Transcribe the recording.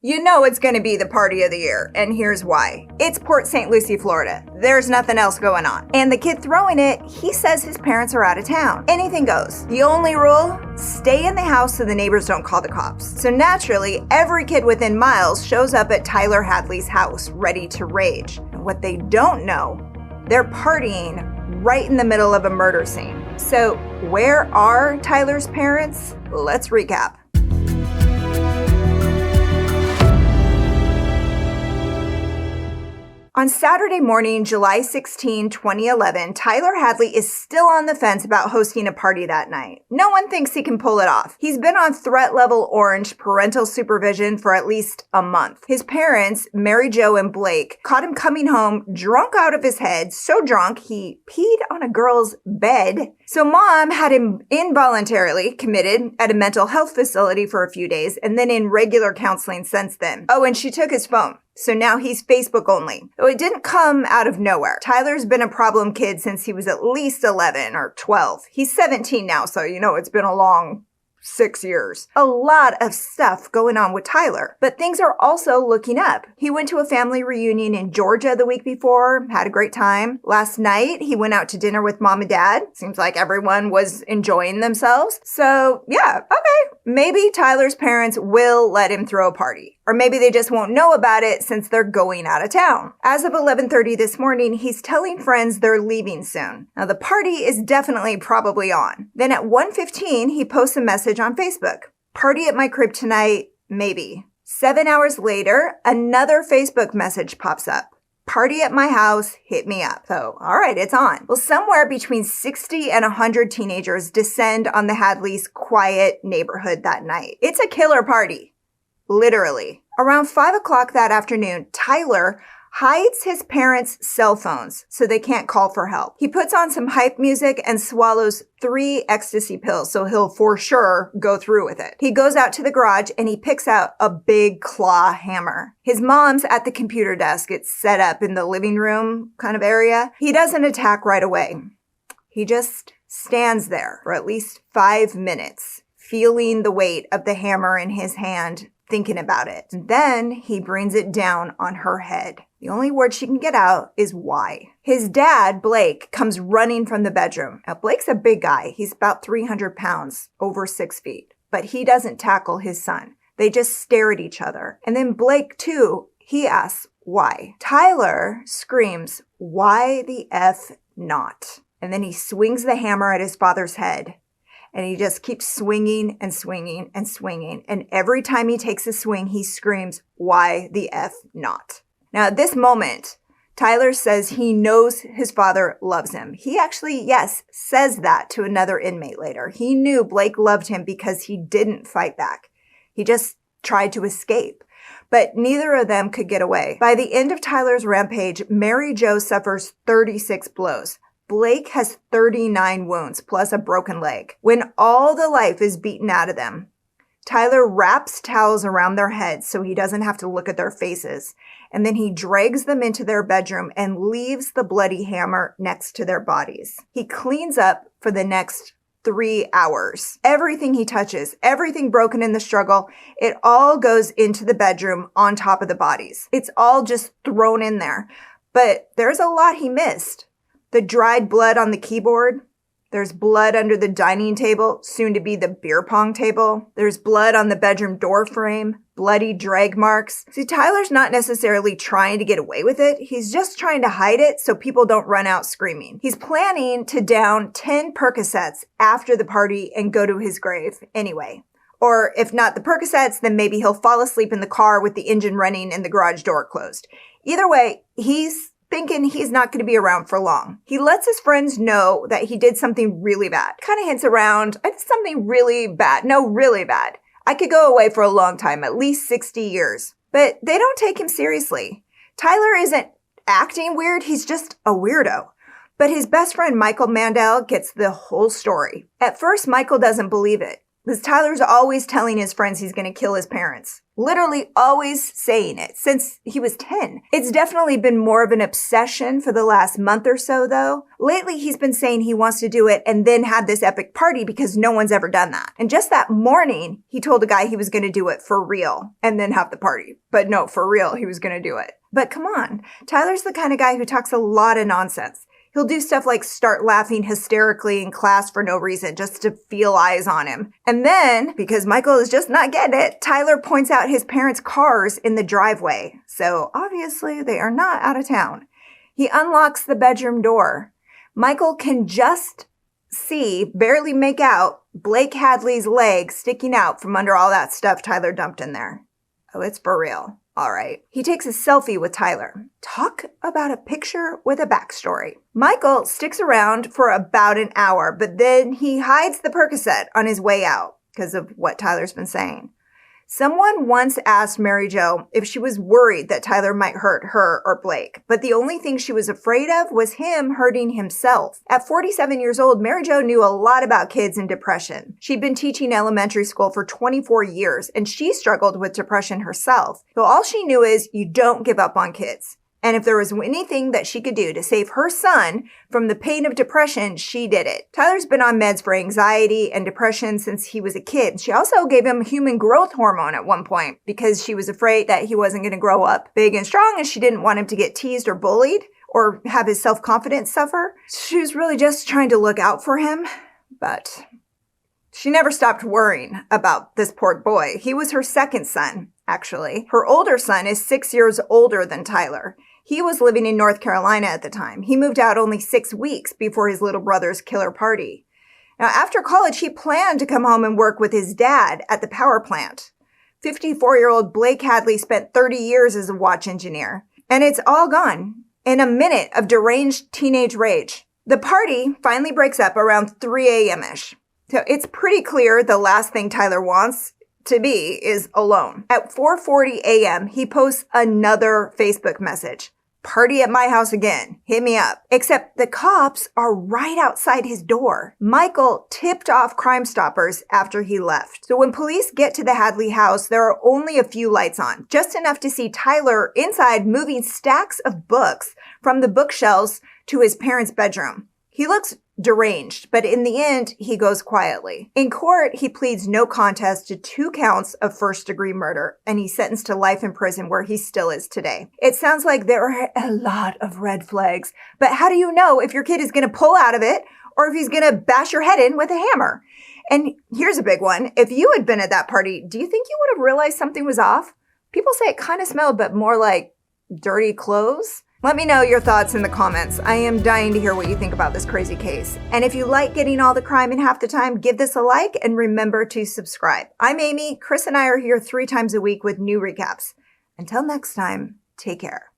You know it's going to be the party of the year, and here's why. It's Port St Lucie, Florida. There's nothing else going on. And the kid throwing it, he says his parents are out of town. Anything goes. The only rule, stay in the house so the neighbors don't call the cops. So naturally, every kid within miles shows up at Tyler Hadley's house, ready to rage. What they don't know, they're partying right in the middle of a murder scene. So where are Tyler's parents? Let's recap. On Saturday morning, July 16, 2011, Tyler Hadley is still on the fence about hosting a party that night. No one thinks he can pull it off. He's been on threat level orange parental supervision for at least a month. His parents, Mary Jo and Blake, caught him coming home drunk out of his head, so drunk he peed on a girl's bed. So mom had him involuntarily committed at a mental health facility for a few days and then in regular counseling since then. Oh, and she took his phone. So now he's Facebook only. Though it didn't come out of nowhere. Tyler's been a problem kid since he was at least 11 or 12. He's 17 now, so you know it's been a long 6 years. A lot of stuff going on with Tyler, but things are also looking up. He went to a family reunion in Georgia the week before, had a great time. Last night, he went out to dinner with mom and dad. Seems like everyone was enjoying themselves. So yeah, okay. Maybe Tyler's parents will let him throw a party. Or maybe they just won't know about it since they're going out of town. As of 11:30 this morning, he's telling friends they're leaving soon. Now the party is definitely probably on. Then at 1:15, he posts a message on Facebook. Party at my crib tonight, maybe. 7 hours later, another Facebook message pops up. Party at my house, hit me up. So, all right, it's on. Well, somewhere between 60 and 100 teenagers descend on the Hadleys' quiet neighborhood that night. It's a killer party. Literally. Around 5 o'clock that afternoon, Tyler hides his parents' cell phones so they can't call for help. He puts on some hype music and swallows 3 ecstasy pills, so he'll for sure go through with it. He goes out to the garage and he picks out a big claw hammer. His mom's at the computer desk. It's set up in the living room kind of area. He doesn't attack right away. He just stands there for at least 5 minutes, feeling the weight of the hammer in his hand, thinking about it. And then he brings it down on her head. The only word she can get out is why. His dad, Blake, comes running from the bedroom. Now, Blake's a big guy. He's about 300 pounds, over 6 feet. But he doesn't tackle his son. They just stare at each other. And then Blake, too, he asks why. Tyler screams, "Why the F not?" And then he swings the hammer at his father's head. And he just keeps swinging and swinging and swinging. And every time he takes a swing, he screams, "Why the F not?" Now, at this moment, Tyler says he knows his father loves him. He actually, yes, says that to another inmate later. He knew Blake loved him because he didn't fight back. He just tried to escape. But neither of them could get away. By the end of Tyler's rampage, Mary Jo suffers 36 blows. Blake has 39 wounds, plus a broken leg. When all the life is beaten out of them, Tyler wraps towels around their heads so he doesn't have to look at their faces. And then he drags them into their bedroom and leaves the bloody hammer next to their bodies. He cleans up for the next 3 hours. Everything he touches, everything broken in the struggle, it all goes into the bedroom on top of the bodies. It's all just thrown in there. But there's a lot he missed. The dried blood on the keyboard. There's blood under the dining table, soon to be the beer pong table. There's blood on the bedroom door frame, bloody drag marks. See, Tyler's not necessarily trying to get away with it. He's just trying to hide it so people don't run out screaming. He's planning to down 10 Percocets after the party and go to his grave anyway. Or if not the Percocets, then maybe he'll fall asleep in the car with the engine running and the garage door closed. Either way, he's thinking he's not going to be around for long. He lets his friends know that he did something really bad. Kind of hints around, I did something really bad. No, really bad. I could go away for a long time, at least 60 years. But they don't take him seriously. Tyler isn't acting weird, he's just a weirdo. But his best friend, Michael Mandel, gets the whole story. At first, Michael doesn't believe it, because Tyler's always telling his friends he's going to kill his parents. Literally always saying it since he was 10. It's definitely been more of an obsession for the last month or so, though. Lately, he's been saying he wants to do it and then have this epic party because no one's ever done that. And just that morning, he told a guy he was going to do it for real and then have the party. But no, for real, he was going to do it. But come on, Tyler's the kind of guy who talks a lot of nonsense. He'll do stuff like start laughing hysterically in class for no reason, just to feel eyes on him. And then, because Michael is just not getting it, Tyler points out his parents' cars in the driveway. So obviously they are not out of town. He unlocks the bedroom door. Michael can just barely make out Blake Hadley's leg sticking out from under all that stuff Tyler dumped in there. Oh, it's for real. All right. He takes a selfie with Tyler. Talk about a picture with a backstory. Michael sticks around for about an hour, but then he hides the Percocet on his way out because of what Tyler's been saying. Someone once asked Mary Jo if she was worried that Tyler might hurt her or Blake, but the only thing she was afraid of was him hurting himself. At 47 years old, Mary Jo knew a lot about kids and depression. She'd been teaching elementary school for 24 years, and she struggled with depression herself. So all she knew is you don't give up on kids. And if there was anything that she could do to save her son from the pain of depression, she did it. Tyler's been on meds for anxiety and depression since he was a kid. She also gave him human growth hormone at one point because she was afraid that he wasn't going to grow up big and strong and she didn't want him to get teased or bullied or have his self-confidence suffer. She was really just trying to look out for him, but she never stopped worrying about this poor boy. He was her second son, actually. Her older son is 6 years older than Tyler. He was living in North Carolina at the time. He moved out only 6 weeks before his little brother's killer party. Now, after college, he planned to come home and work with his dad at the power plant. 54-year-old Blake Hadley spent 30 years as a watch engineer. And it's all gone in a minute of deranged teenage rage. The party finally breaks up around 3 a.m.-ish. So it's pretty clear the last thing Tyler wants to be is alone. At 4:40 a.m., he posts another Facebook message. Party at my house again. Hit me up. Except the cops are right outside his door. Michael tipped off Crime Stoppers after he left. So when police get to the Hadley house, there are only a few lights on, just enough to see Tyler inside moving stacks of books from the bookshelves to his parents' bedroom. He looks deranged, but in the end, he goes quietly. In court, he pleads no contest to 2 counts of first-degree murder, and he's sentenced to life in prison where he still is today. It sounds like there are a lot of red flags, but how do you know if your kid is going to pull out of it or if he's going to bash your head in with a hammer? And here's a big one. If you had been at that party, do you think you would have realized something was off? People say it kind of smelled, but more like dirty clothes. Let me know your thoughts in the comments. I am dying to hear what you think about this crazy case. And if you like getting all the crime in half the time, give this a like and remember to subscribe. I'm Amy. Chris and I are here 3 times a week with new recaps. Until next time, take care.